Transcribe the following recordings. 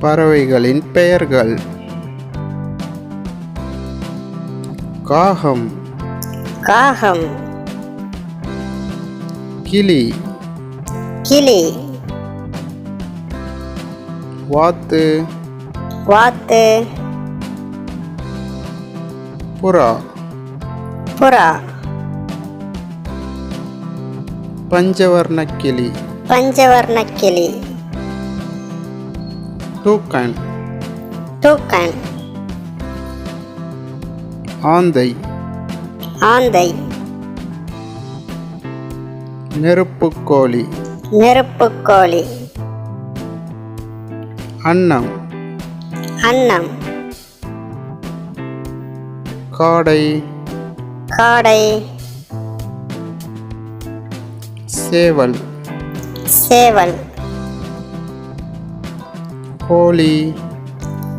பறவைகளின் பெயர்கள்: காகம், காகம், கிளி, கிளி, வாத்து, வாத்து, புறா, புறா, பஞ்சவர்ண கிளி, பஞ்சவர்ண கிளி, டூக்கன், டூக்கன், ஆந்தை, ஆந்தை, நெருப்புக்கோழி, நெருப்புக்கோழி, அன்னம், அன்னம், காடை, காடை, சேவல், சேவல், கோழி,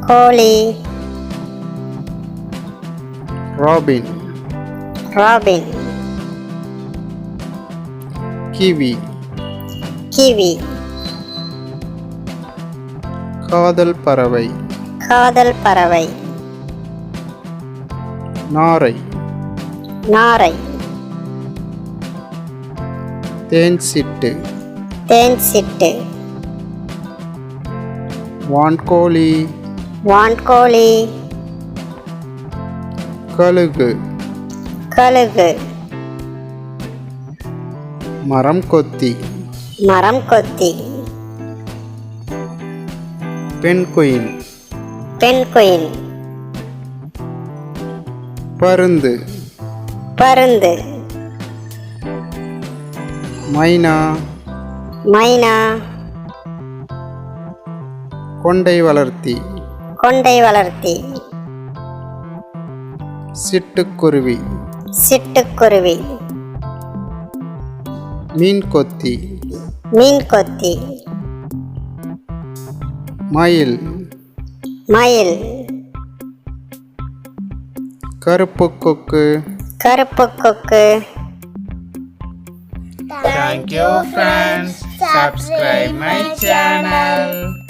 கோழி, ராபின், ராபின், கிவி, கிவி, காதல் பறவை, காதல் பறவை, நாரை, நாரை, தேன்சிட்டு, தேன்சிட்டு, வான்கோழி, வான்கோழி, கழுகு, கழுகு, மரம் கொத்தி, மரம் கொத்தி, பென்குயின், பென்குயின், பருந்து, பருந்து, மைனா, மைனா, கொண்டை வளர்த்தி, கொண்டை வளர்த்தி, சிட்டுக்குருவி, சிட்டுக்குருவி, மீன் கொத்தி, மீன் கொத்தி, மயில், மயில், கருப்பு கொக்கு. கருப்பு கொக்கு. Thank you friends. Subscribe my channel.